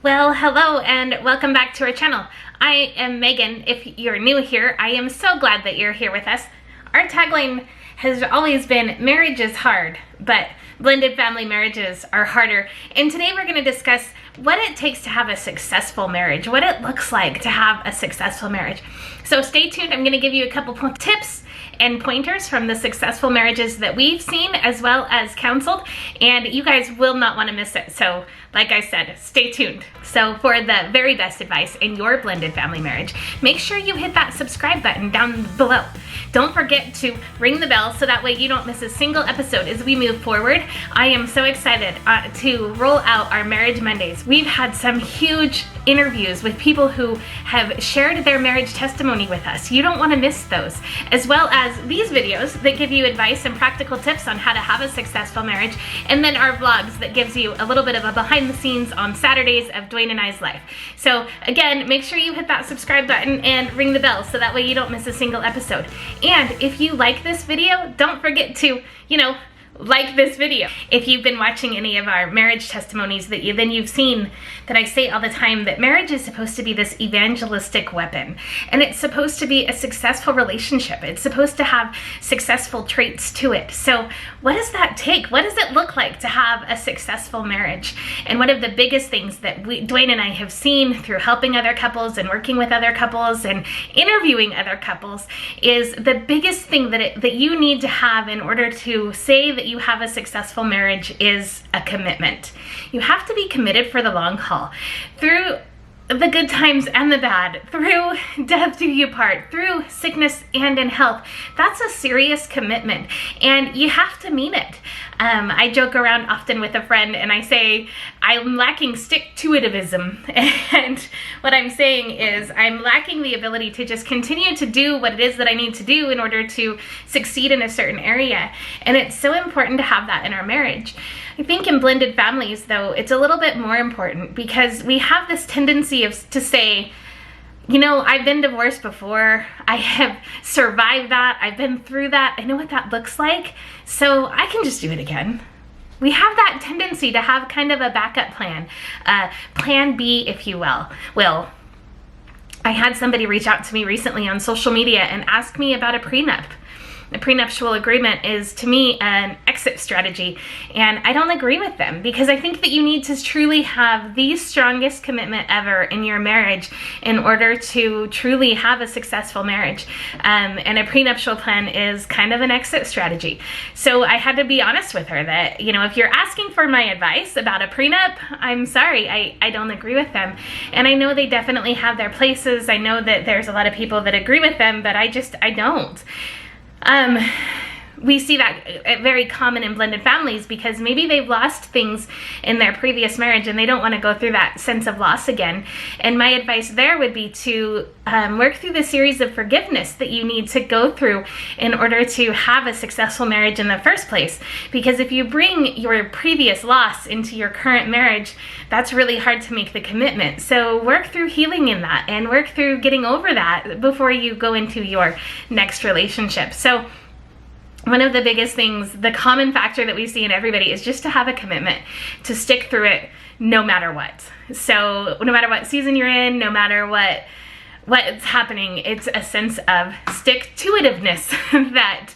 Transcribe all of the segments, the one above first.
Well, hello and welcome back to our channel. I am Megan. If you're new here, I am so glad that you're here with us. Our tagline has always been, marriage is hard, but blended family marriages are harder. And today we're going to discuss what it takes to have a successful marriage, what it looks like to have a successful marriage. So stay tuned. I'm going to give you a couple tips and pointers from the successful marriages that we've seen as well as counseled, and you guys will not want to miss it. So like I said, stay tuned. So for the very best advice in your blended family marriage, make sure you hit that subscribe button down below. Don't forget to ring the bell so that way you don't miss a single episode as we move forward. I am so excited to roll out our Marriage Mondays. We've had some huge interviews with people who have shared their marriage testimony with us. You don't want to miss those, as well as these videos that give you advice and practical tips on how to have a successful marriage, and then our vlogs that gives you a little bit of a behind the scenes on Saturdays of Dwayne and I's life. So again, make sure you hit that subscribe button and ring the bell so that way you don't miss a single episode. And if you like this video, don't forget to, like this video. If you've been watching any of our marriage testimonies then you've seen that I say all the time that marriage is supposed to be this evangelistic weapon, and it's supposed to be a successful relationship. It's supposed to have successful traits to it. So what does that take? What does it look like to have a successful marriage? And one of the biggest things that Dwayne and I have seen through helping other couples and working with other couples and interviewing other couples is the biggest thing that you need to have in order to say that you have a successful marriage is a commitment. You have to be committed for the long haul. Through the good times and the bad, through death do you part, through sickness and in health. That's a serious commitment, and you have to mean it. I joke around often with a friend and I say I'm lacking stick-to-itivism, and what I'm saying is I'm lacking the ability to just continue to do what it is that I need to do in order to succeed in a certain area. And it's so important to have that in our marriage. I think in blended families, though, it's a little bit more important because we have this tendency to say, I've been divorced before. I have survived that. I've been through that. I know what that looks like, so I can just do it again. We have that tendency to have kind of a backup plan, plan B, if you will. Well, I had somebody reach out to me recently on social media and ask me about a prenup. A prenuptial agreement is, to me, an exit strategy, and I don't agree with them because I think that you need to truly have the strongest commitment ever in your marriage in order to truly have a successful marriage. And a prenuptial plan is kind of an exit strategy. So I had to be honest with her that, if you're asking for my advice about a prenup, I'm sorry, I don't agree with them. And I know they definitely have their places. I know that there's a lot of people that agree with them, but I don't. We see that very common in blended families because maybe they've lost things in their previous marriage and they don't want to go through that sense of loss again. And my advice there would be to work through the series of forgiveness that you need to go through in order to have a successful marriage in the first place. Because if you bring your previous loss into your current marriage, that's really hard to make the commitment. So work through healing in that and work through getting over that before you go into your next relationship. So one of the biggest things, the common factor that we see in everybody is just to have a commitment, to stick through it no matter what. So no matter what season you're in, no matter what's happening, it's a sense of stick-to-itiveness that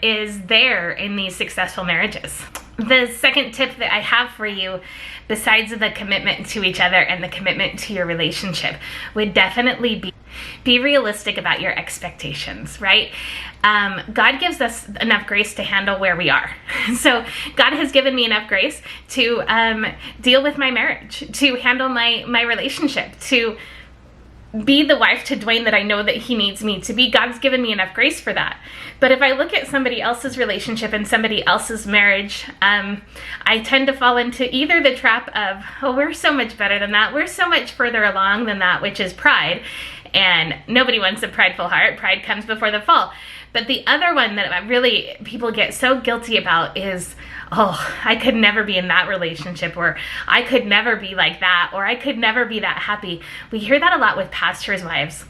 is there in these successful marriages. The second tip that I have for you, besides the commitment to each other and the commitment to your relationship, would definitely be realistic about your expectations, right? God gives us enough grace to handle where we are. So God has given me enough grace to deal with my marriage, to handle my relationship, to be the wife to Dwayne that I know that he needs me to be. God's given me enough grace for that. But if I look at somebody else's relationship and somebody else's marriage, I tend to fall into either the trap of, oh, we're so much better than that. We're so much further along than that, which is pride. And nobody wants a prideful heart. Pride comes before the fall. But the other one that really people get so guilty about is, oh, I could never be in that relationship, or I could never be like that, or I could never be that happy. We hear that a lot with pastors' wives.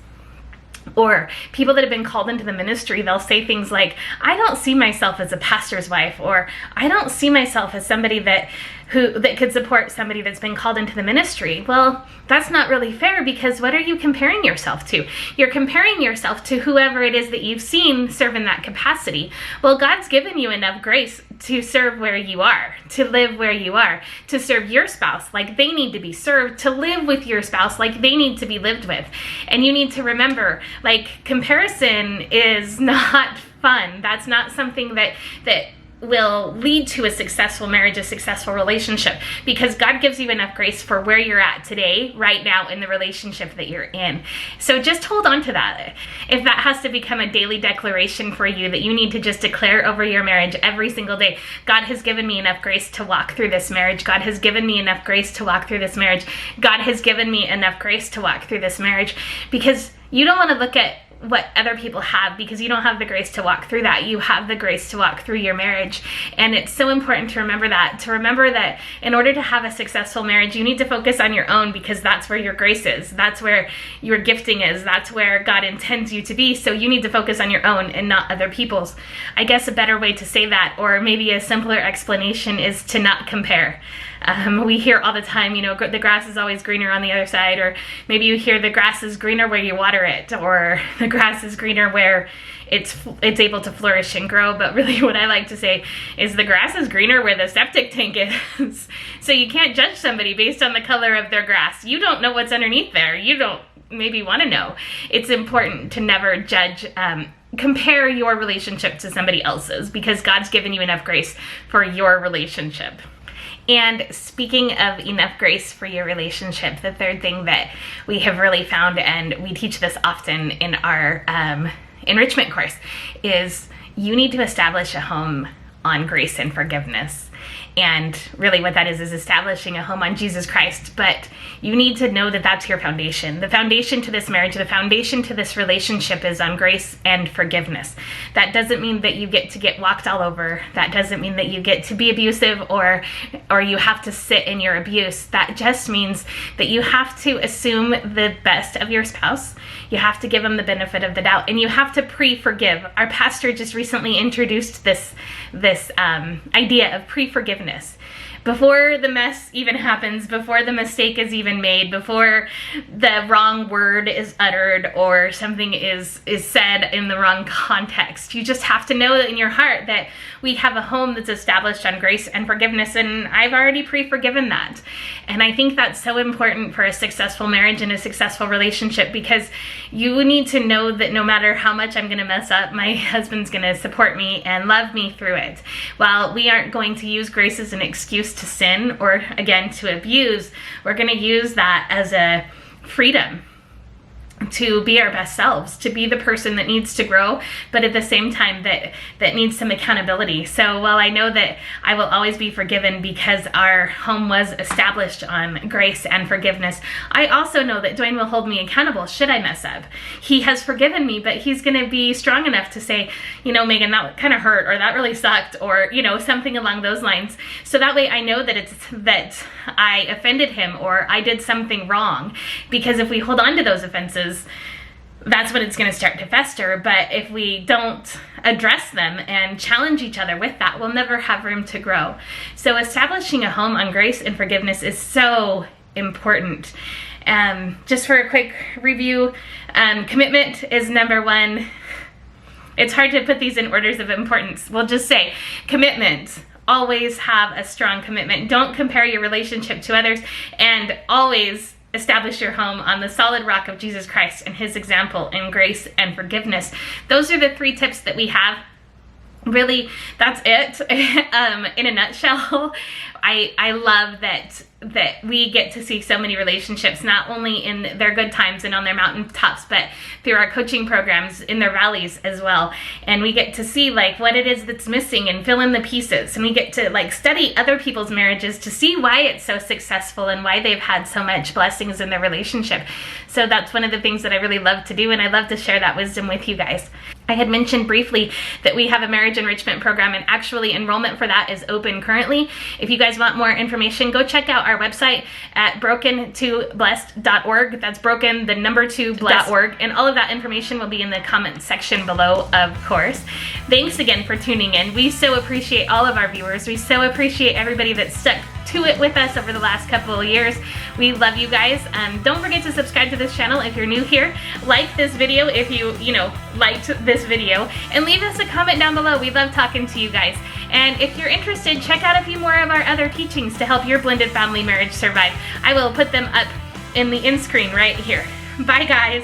Or people that have been called into the ministry, they'll say things like, I don't see myself as a pastor's wife, or I don't see myself as somebody that could support somebody that's been called into the ministry. Well, that's not really fair, because what are you comparing yourself to? You're comparing yourself to whoever it is that you've seen serve in that capacity. Well, God's given you enough grace to serve where you are, to live where you are, to serve your spouse like they need to be served, to live with your spouse like they need to be lived with. And you need to remember, like, comparison is not fun. That's not something that will lead to a successful marriage, a successful relationship, because God gives you enough grace for where you're at today, right now, in the relationship that you're in. So just hold on to that. If that has to become a daily declaration for you, that you need to just declare over your marriage every single day, God has given me enough grace to walk through this marriage. God has given me enough grace to walk through this marriage. God has given me enough grace to walk through this marriage. Because you don't want to look at what other people have, because you don't have the grace to walk through that. You have the grace to walk through your marriage. And it's so important to remember that in order to have a successful marriage, you need to focus on your own, because that's where your grace is. That's where your gifting is. That's where God intends you to be. So you need to focus on your own and not other people's. I guess a better way to say that, or maybe a simpler explanation, is to not compare. We hear all the time, the grass is always greener on the other side, or maybe you hear the grass is greener where you water it, or the grass is greener where it's able to flourish and grow. But really what I like to say is the grass is greener where the septic tank is. So you can't judge somebody based on the color of their grass. You don't know what's underneath there. You don't maybe want to know. It's important to never judge, compare your relationship to somebody else's, because God's given you enough grace for your relationship. And speaking of enough grace for your relationship, the third thing that we have really found, and we teach this often in our enrichment course, is you need to establish a home on grace and forgiveness. And really what that is establishing a home on Jesus Christ. But you need to know that that's your foundation. The foundation to this marriage, the foundation to this relationship is on grace and forgiveness. That doesn't mean that you get to get walked all over. That doesn't mean that you get to be abusive or you have to sit in your abuse. That just means that you have to assume the best of your spouse. You have to give them the benefit of the doubt, and you have to pre-forgive. Our pastor just recently introduced this idea of pre-forgiveness. Before the mess even happens, before the mistake is even made, before the wrong word is uttered or something is said in the wrong context, you just have to know that in your heart that we have a home that's established on grace and forgiveness, and I've already pre-forgiven that. And I think that's so important for a successful marriage and a successful relationship, because you need to know that no matter how much I'm going to mess up, my husband's going to support me and love me through it. While we aren't going to use grace as an excuse to sin or, again, to abuse, we're going to use that as a freedom to be our best selves, to be the person that needs to grow, but at the same time that needs some accountability. So while I know that I will always be forgiven because our home was established on grace and forgiveness, I also know that Dwayne will hold me accountable should I mess up. He has forgiven me, but he's going to be strong enough to say, Megan, that kind of hurt, or that really sucked, or something along those lines. So that way I know that I offended him or I did something wrong, because if we hold on to those offenses, that's when it's going to start to fester. But if we don't address them and challenge each other with that, we'll never have room to grow. So establishing a home on grace and forgiveness is so important. Just for a quick review, commitment is number one. It's hard to put these in orders of importance. We'll just say commitment. Always have a strong commitment. Don't compare your relationship to others, and always establish your home on the solid rock of Jesus Christ and his example in grace and forgiveness. Those are the 3 tips that we have. Really, that's it. In a nutshell, I love that we get to see so many relationships, not only in their good times and on their mountaintops, but through our coaching programs in their valleys as well. And we get to see what it is that's missing and fill in the pieces. And we get to study other people's marriages to see why it's so successful and why they've had so much blessings in their relationship. So that's one of the things that I really love to do, and I love to share that wisdom with you guys. I had mentioned briefly that we have a marriage enrichment program, and actually enrollment for that is open currently. If you guys want more information, go check out our website at broken2blessed.org. That's broken, the number 2blessed.org, and all of that information will be in the comment section below, of course. Thanks again for tuning in. We so appreciate all of our viewers. We so appreciate everybody that stuck to it with us over the last couple of years. We love you guys. Don't forget to subscribe to this channel if you're new here. Like this video if you liked this video, and leave us a comment down below. We love talking to you guys. And if you're interested, check out a few more of our other teachings to help your blended family marriage survive. I will put them up in the end screen right here. Bye guys.